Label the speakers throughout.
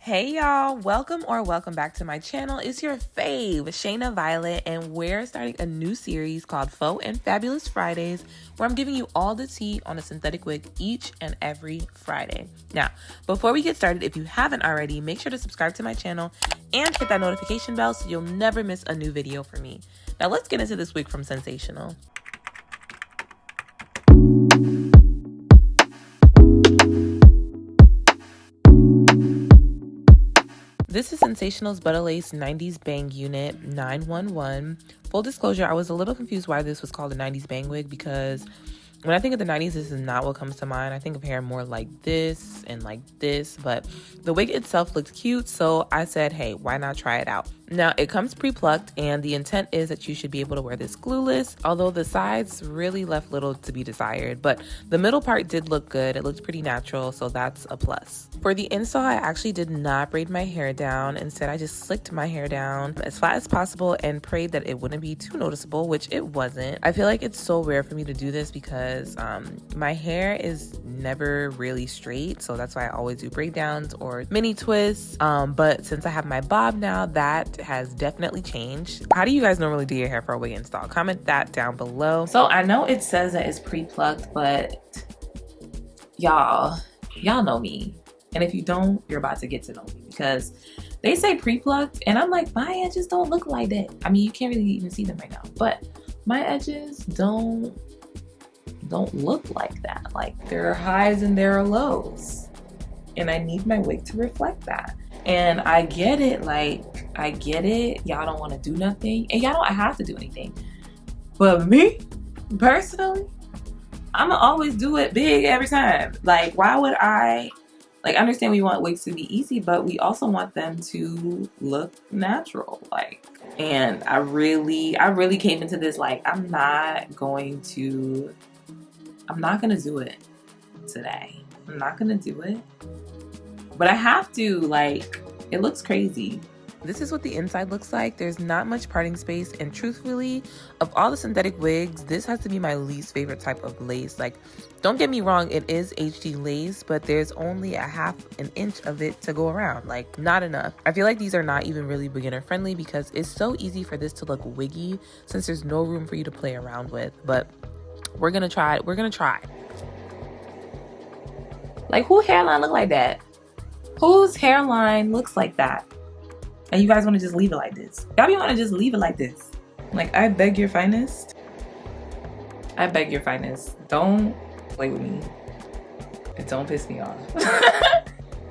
Speaker 1: Hey y'all, welcome back to my channel. It's your fave, Shayna Violet, and we're starting a new series called Faux and Fabulous Fridays, where I'm giving you all the tea on a synthetic wig each and every Friday. Now, before we get started, if you haven't already, make sure to subscribe to my channel and hit that notification bell so you'll never miss a new video from me. Now let's get into this wig from Sensationnel. This is Sensationnel's Butta Lace 90s Bang Unit 911. Full disclosure, I was a little confused why this was called a 90s bang wig because when I think of the 90s, this is not what comes to mind. I think of hair more like this and like this, but the wig itself looked cute, so I said, hey, why not try it out? Now, it comes pre-plucked, and the intent is that you should be able to wear this glueless, although the sides really left little to be desired, but the middle part did look good. It looked pretty natural, so that's a plus. For the install, I actually did not braid my hair down. Instead, I just slicked my hair down as flat as possible and prayed that it wouldn't be too noticeable, which it wasn't. I feel like it's so rare for me to do this because my hair is never really straight, so that's why I always do braid downs or mini twists. But since I have my bob now, that has definitely changed. How do you guys normally do your hair for a wig install? Comment that down below. So I know it says that it's pre-plucked, but y'all know me. And if you don't, you're about to get to know me because they say pre-plucked and I'm like, my edges don't look like that. I mean, you can't really even see them right now, but my edges don't look like that. Like, there are highs and there are lows. And I need my wig to reflect that. And I get it, like, I get it. Y'all don't want to do nothing. And y'all don't have to do anything. But me, personally, I'ma always do it big every time. Like, why would I, like, understand we want wigs to be easy, but we also want them to look natural. Like, and I really came into this, like, I'm not gonna do it today. I'm not gonna do it. But I have to, like, it looks crazy. This is what the inside looks like. There's not much parting space, and truthfully, of all the synthetic wigs, this has to be my least favorite type of lace. Like, don't get me wrong, it is HD lace, but there's only a half an inch of it to go around. Like, not enough. I feel like these are not even really beginner friendly because it's so easy for this to look wiggy since there's no room for you to play around with. But we're gonna try it. We're gonna try. Like, who hairline look like that? Whose hairline looks like that? And you guys want to just leave it like this? Y'all be want to just leave it like this? Like, I beg your finest. I beg your finest. Don't play with me. And don't piss me off.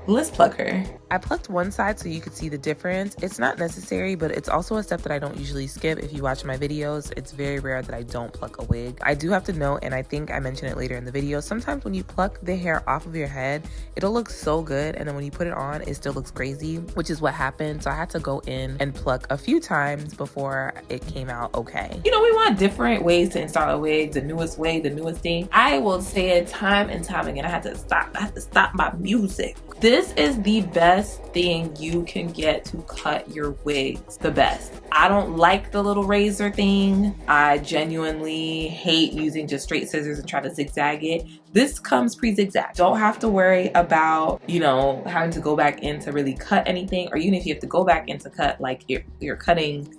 Speaker 1: Let's pluck her. I plucked one side so you could see the difference. It's not necessary, but it's also a step that I don't usually skip. If you watch my videos, it's very rare that I don't pluck a wig. I do have to note, and I think I mentioned it later in the video, sometimes when you pluck the hair off of your head, it'll look so good, and then when you put it on, it still looks crazy, which is what happened. So I had to go in and pluck a few times before it came out okay. You know, we want different ways to install a wig, the newest way, the newest thing. I will say it time and time again. I had to stop my music. This is the best thing you can get to cut your wigs. The best. I don't like the little razor thing. I genuinely hate using just straight scissors and try to zigzag it. This comes pre-zigzag. Don't have to worry about, you know, having to go back in to really cut anything, or even if you have to go back in to cut, like you're cutting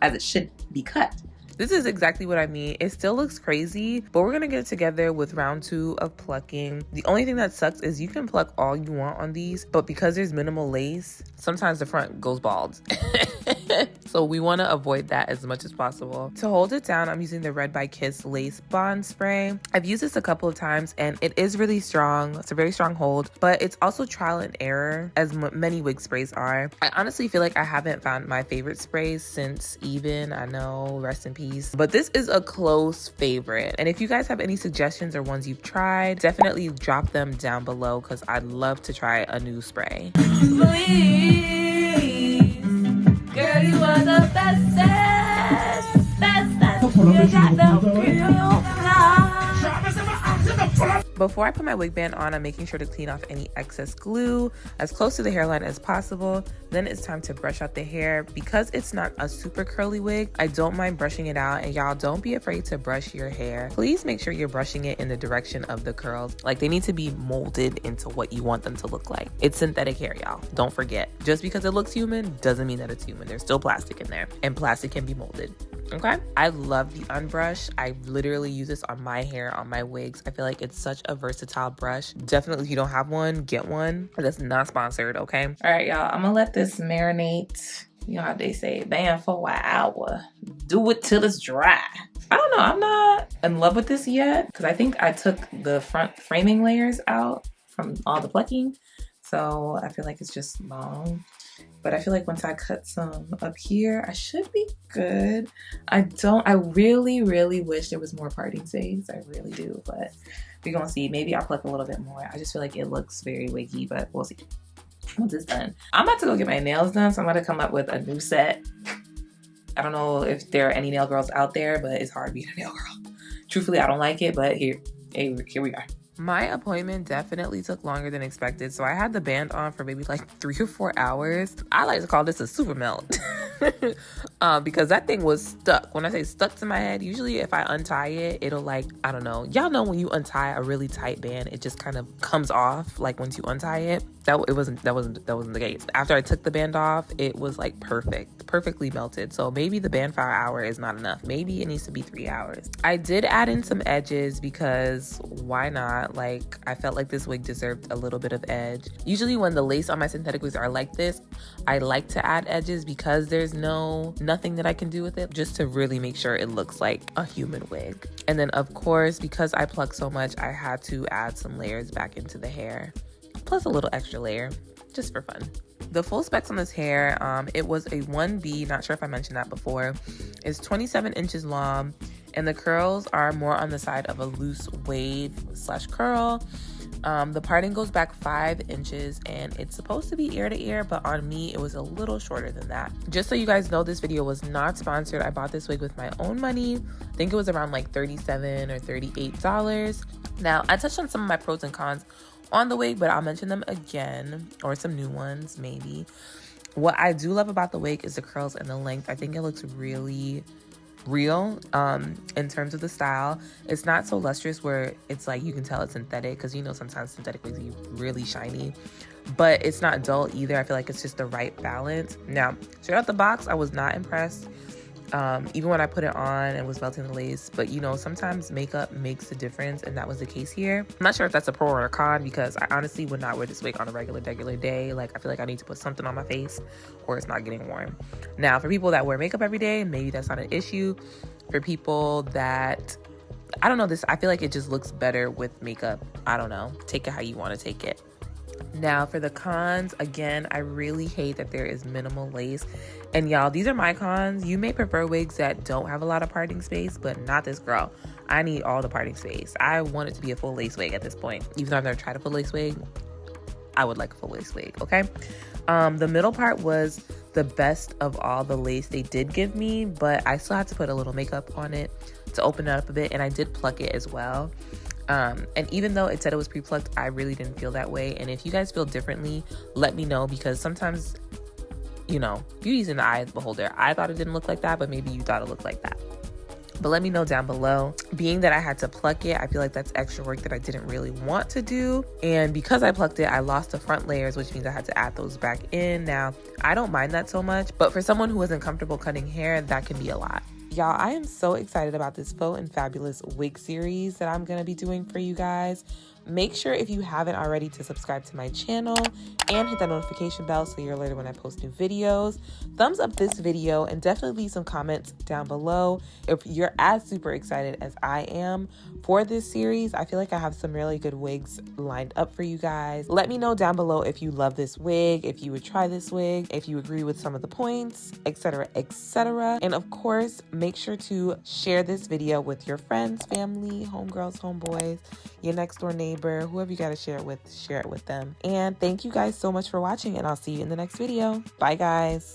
Speaker 1: as it should be cut. This is exactly what I mean. It still looks crazy, but we're gonna get it together with round 2 of plucking. The only thing that sucks is you can pluck all you want on these, but because there's minimal lace, sometimes the front goes bald. So we wanna avoid that as much as possible. To hold it down, I'm using the Red by Kiss Lace Bond Spray. I've used this a couple of times and it is really strong. It's a very strong hold, but it's also trial and error, as many wig sprays are. I honestly feel like I haven't found my favorite sprays since Even. I know, rest in peace. But this is a close favorite. And if you guys have any suggestions or ones you've tried, definitely drop them down below because I'd love to try a new spray. Girl, you are the bestest. You got the real fly. Before I put my wig band on, I'm making sure to clean off any excess glue as close to the hairline as possible. Then it's time to brush out the hair. Because it's not a super curly wig, I don't mind brushing it out. And y'all, don't be afraid to brush your hair. Please make sure you're brushing it in the direction of the curls. Like, they need to be molded into what you want them to look like. It's synthetic hair, y'all. Don't forget. Just because it looks human doesn't mean that it's human. There's still plastic in there, and plastic can be molded. Okay, I love the unbrush. I literally use this on my hair, on my wigs. I feel like it's such a versatile brush. Definitely, if you don't have one, get one. That's not sponsored, okay? All right, y'all, I'm gonna let this marinate. You know how they say, band for an hour. Do it till it's dry. I don't know, I'm not in love with this yet because I think I took the front framing layers out from all the plucking. So I feel like it's just long. But I feel like once I cut some up here, I should be good. I really, really wish there was more parting space. I really do, but we're gonna see. Maybe I'll pluck a little bit more. I just feel like it looks very wiggy, but we'll see. Once it's done, I'm about to go get my nails done, so I'm about to come up with a new set. I don't know if there are any nail girls out there, but it's hard being a nail girl. Truthfully, I don't like it, but here we are. My appointment definitely took longer than expected, so I had the band on for maybe like 3 or 4 hours. I like to call this a super melt because that thing was stuck. When I say stuck to my head, usually if I untie it, it'll like, I don't know. Y'all know when you untie a really tight band, it just kind of comes off like once you untie it. That wasn't the case. After I took the band off, it was like perfectly melted. So maybe the band for an hour is not enough. Maybe it needs to be 3 hours. I did add in some edges because why not? Like, I felt like this wig deserved a little bit of edge. Usually when the lace on my synthetic wigs are like this, I like to add edges because there's nothing that I can do with it, just to really make sure it looks like a human wig. And then of course, because I pluck so much, I had to add some layers back into the hair. Plus a little extra layer, just for fun. The full specs on this hair, it was a 1B, not sure if I mentioned that before. It's 27 inches long, and the curls are more on the side of a loose wave / curl. The parting goes back 5 inches, and it's supposed to be ear to ear, but on me, it was a little shorter than that. Just so you guys know, this video was not sponsored. I bought this wig with my own money. I think it was around like $37 or $38. Now, I touched on some of my pros and cons on the wig, but I'll mention them again, or some new ones maybe. What I do love about the wig is the curls and the length. I think it looks really real in terms of the style. It's not so lustrous where it's like you can tell it's synthetic, because you know sometimes synthetic wigs are really shiny, but it's not dull either. I feel like it's just the right balance. Now, straight out the box, I was not impressed. Even when I put it on and was melting the lace, but you know, sometimes makeup makes a difference, and that was the case here. I'm not sure if that's a pro or a con, because I honestly would not wear this wig on a regular day. Like, I feel like I need to put something on my face or it's not getting worn. Now, for people that wear makeup every day, maybe that's not an issue. For people that, I don't know, I feel like it just looks better with makeup. I don't know, take it how you want to take it. Now for the cons, again, I really hate that there is minimal lace. And y'all, these are my cons. You may prefer wigs that don't have a lot of parting space, but not this girl. I need all the parting space. I want it to be a full lace wig at this point. Even though I've never tried a full lace wig, I would like a full lace wig, okay? The middle part was the best of all the lace they did give me, but I still had to put a little makeup on it to open it up a bit, and I did pluck it as well. And even though it said it was pre-plucked, I really didn't feel that way. And if you guys feel differently, let me know, because sometimes, you know, beauty's in the eye of the beholder. I thought it didn't look like that, but maybe you thought it looked like that. But let me know down below. Being that I had to pluck it, I feel like that's extra work that I didn't really want to do. And because I plucked it, I lost the front layers, which means I had to add those back in. Now, I don't mind that so much, but for someone who isn't comfortable cutting hair, that can be a lot. Y'all, I am so excited about this Faux and Fabulous wig series that I'm going to be doing for you guys. Make sure, if you haven't already, to subscribe to my channel and hit that notification bell so you're alerted when I post new videos. Thumbs up this video and definitely leave some comments down below if you're as super excited as I am for this series. I feel like I have some really good wigs lined up for you guys. Let me know down below if you love this wig, if you would try this wig, if you agree with some of the points, etc., etc. And of course, make sure to share this video with your friends, family, homegirls, homeboys, your next door neighbor, whoever you got to share it with them. And thank you guys so much for watching, and I'll see you in the next video. Bye guys.